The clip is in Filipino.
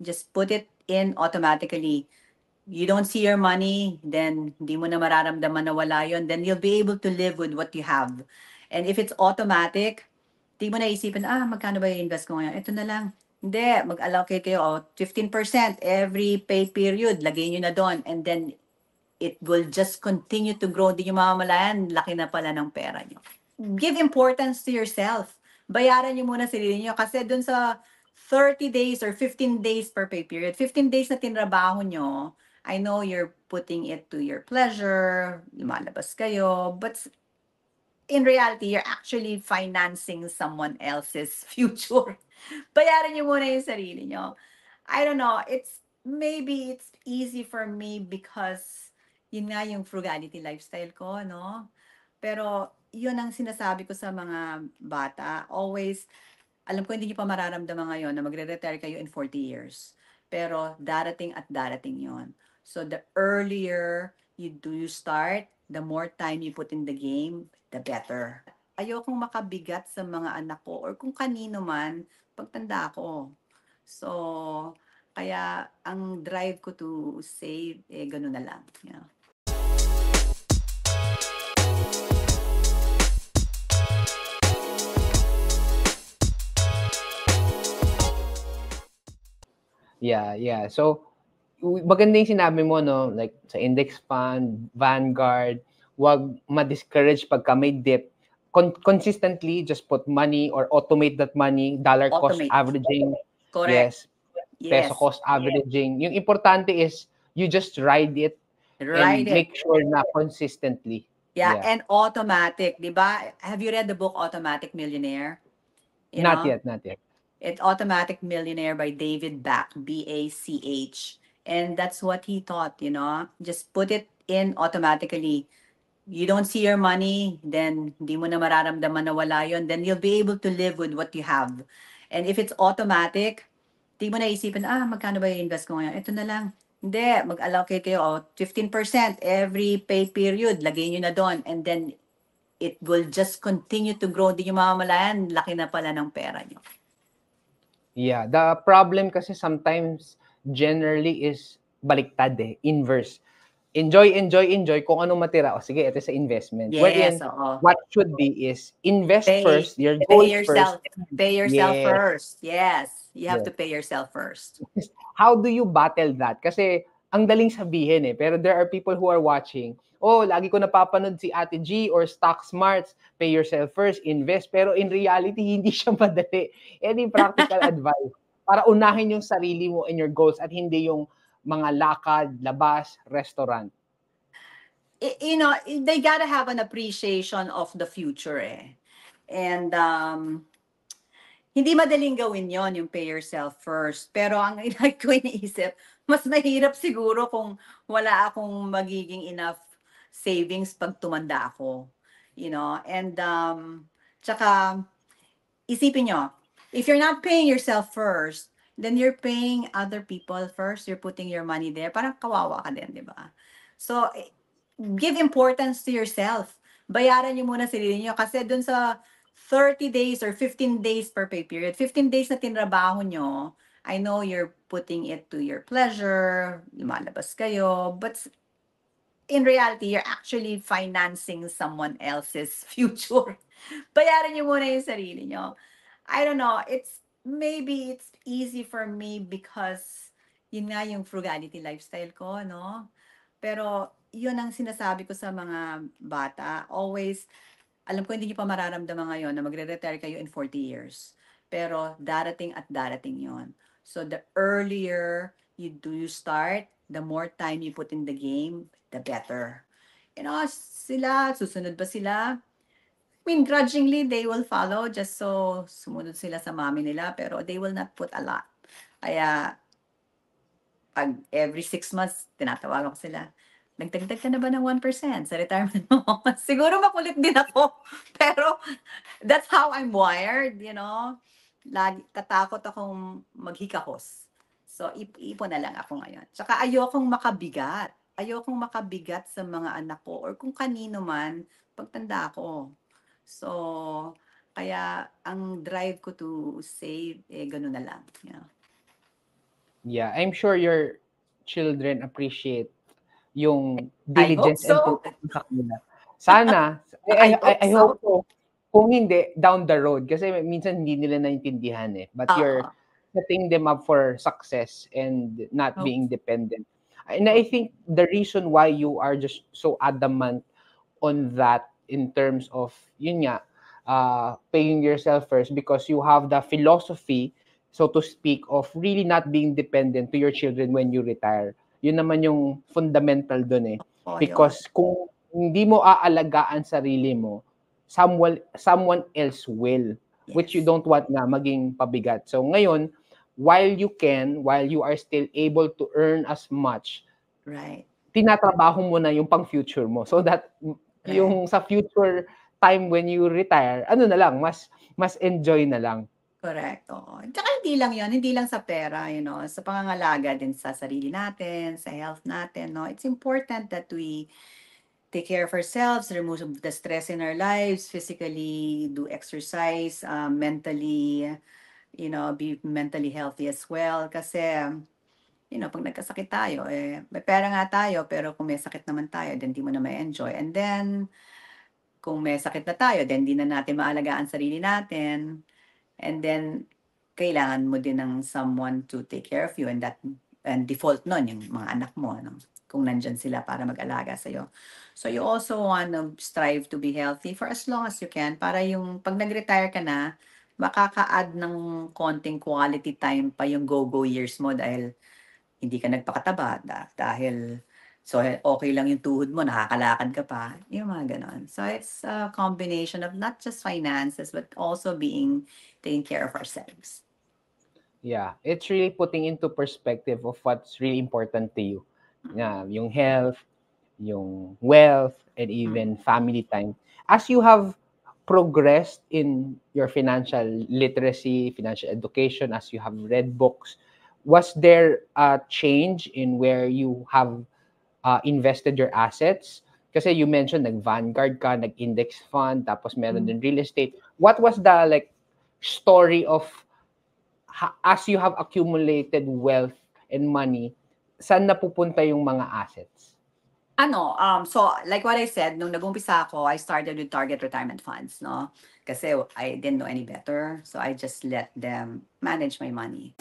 just put it in automatically. You don't see your money, then hindi mo na mararamdaman na wala yun, then you'll be able to live with what you have. And if it's automatic, di mo naisipin, magkano ba i-invest ko ngayon? Ito na lang. Hindi, mag-allocate kayo, 15% every pay period, lagay nyo na doon. And then, it will just continue to grow. Di nyo mamamalayan, laki na pala ng pera nyo. Give importance to yourself. Bayaran nyo muna sarili nyo. Kasi dun sa 30 days or 15 days per pay period, 15 days na tinrabaho nyo, I know you're putting it to your pleasure, lumalabas kayo, but in reality, you're actually financing someone else's future. Bayaran nyo muna yung sarili nyo. I don't know, maybe it's easy for me because yun nga yung frugality lifestyle ko, no? Pero yun ang sinasabi ko sa mga bata. Always, alam ko hindi niyo pa mararamdaman ngayon na magre-retire kayo in 40 years. Pero darating at darating yon. So the earlier you start, the more time you put in the game, the better. Ayokong makabigat sa mga anak ko or kung kanino man pagtanda ko. So, kaya ang drive ko to save, gano'n na lang. Yeah. Yeah. So, maganda yung sinabi mo, no? Like, sa index fund, Vanguard, wag ma-discourage pagka may dip. Consistently, just put money or automate that money, dollar cost Automate. averaging. Correct. Yes, peso Yes. cost averaging. Yung importante is, you just ride it and Ride it. make sure na consistently. Yeah, Yeah. and automatic, 'di ba? Have you read the book Automatic Millionaire? You Not know, yet, not yet. it's Automatic Millionaire by David Bach, Bach. And that's what he taught, Just put it in automatically. You don't see your money, then hindi mo na mararamdaman na wala yun, then you'll be able to live with what you have. And if it's automatic, di mo naisipin, magkano ba i-invest ko ngayon? Ito na lang. Hindi, mag-allocate kayo, 15% every pay period, lagay nyo na doon. And then, it will just continue to grow. Di nyo mamamalayan, laki na pala ng pera nyo. Yeah, the problem kasi sometimes generally is baliktad inverse. Enjoy, kung ano matira. O sige, ito sa investment. Yes, Wherein, oo. what should be is invest Pay, first, your pay goals first. yourself. Pay yourself Yes, first. Yes, you have yes. to pay yourself first. How do you battle that? Kasi ang daling sabihin pero there are people who are watching. Oh, lagi ko napapanood si Ate G or Stock Smarts, pay yourself first, invest. Pero in reality, hindi siya madali. Any practical advice para unahin yung sarili mo and your goals at hindi yung mga lakad, labas, restaurant. They gotta have an appreciation of the future And hindi madaling gawin yon yung pay yourself first. Pero ang like ko iniisip, mas mahirap siguro kung wala akong magiging enough savings pag tumanda ako. And tsaka isipin nyo, if you're not paying yourself first, then you're paying other people first. You're putting your money there. Parang kawawa ka din, di ba? So, give importance to yourself. Bayaran nyo muna sarili nyo kasi dun sa 30 days or 15 days per pay period, 15 days na tinrabaho nyo, I know you're putting it to your pleasure, lumalabas kayo, but in reality, you're actually financing someone else's future. Bayaran nyo muna yung sarili nyo. I don't know, maybe it's easy for me because yun nga yung frugality lifestyle ko, no? Pero yun ang sinasabi ko sa mga bata. Always, alam ko hindi niyo pa mararamdaman ngayon na magre-retire kayo in 40 years. Pero darating at darating yon. So the earlier you start, the more time you put in the game, the better. Susunod ba sila? I mean, grudgingly, they will follow just so sumunod sila sa mami nila, pero they will not put a lot. Kaya, pag every 6 months, tinatawagan ko sila, nagdagdag ka na ba ng 1% sa retirement mo? Siguro makulit din ako, pero that's how I'm wired. Lagi, tatakot akong maghikahos. So, ipon na lang ako ngayon. Tsaka ayokong makabigat. Ayokong makabigat sa mga anak ko or kung kanino man pagtanda ko. So, kaya ang drive ko to save, gano'n na lang. Yeah, I'm sure your children appreciate yung I hope diligence and so. focus mo sa kanila. Sana, I hope I hope so. so. Kung hindi, down the road. Kasi minsan hindi nila naintindihan eh. But you're Oo. setting them up for success and not Hope. being dependent. And I think the reason why you are just so adamant on that in terms of, yun nga, paying yourself first because you have the philosophy, so to speak, of really not being dependent to your children when you retire. Yun naman yung fundamental dun eh. Po yun. Because kung hindi mo aalagaan sarili mo, someone else will, which you Yes. don't want na maging pabigat. So ngayon, while you are still able to earn as much, Right. tinatrabaho mo na yung pang-future mo. So that Correct. yung sa future time when you retire, ano na lang, mas enjoy na lang. Correct, oo. Tsaka hindi lang 'yun, hindi lang sa pera, sa pangangalaga din sa sarili natin, sa health natin, 'no. It's important that we take care of ourselves, remove the stress in our lives, physically do exercise, mentally, be mentally healthy as well. Kasi, 'pag nagkasakit tayo, may pera nga tayo, pero kung may sakit naman tayo, then di mo na ma-enjoy. And then, kung may sakit na tayo, then di na natin maalagaan sarili natin. And then, kailangan mo din ng someone to take care of you and default nun yung mga anak mo, no? Kung nandyan sila para mag-alaga sa'yo. So, you also want to strive to be healthy for as long as you can para yung pag nag-retire ka na, makaka-add ng konting quality time pa yung go-go years mo dahil hindi ka nagpakataba dahil so okay lang yung tuhod mo, nakakalakad ka pa, yung mga gano'n. So it's a combination of not just finances but also taking care of ourselves. Yeah, it's really putting into perspective of what's really important to you. Yung health, yung wealth, and even family time. As you have progressed in your financial literacy, financial education, as you have read books, was there a change in where you have invested your assets? Kasi you mentioned nag-Vanguard ka, nag-index fund, tapos meron din real estate. What was the story of as you have accumulated wealth and money, saan napupunta yung mga assets? So like what I said, nung nag-umpisa ako, I started with Target Retirement Funds, no? Kasi I didn't know any better, so I just let them manage my money.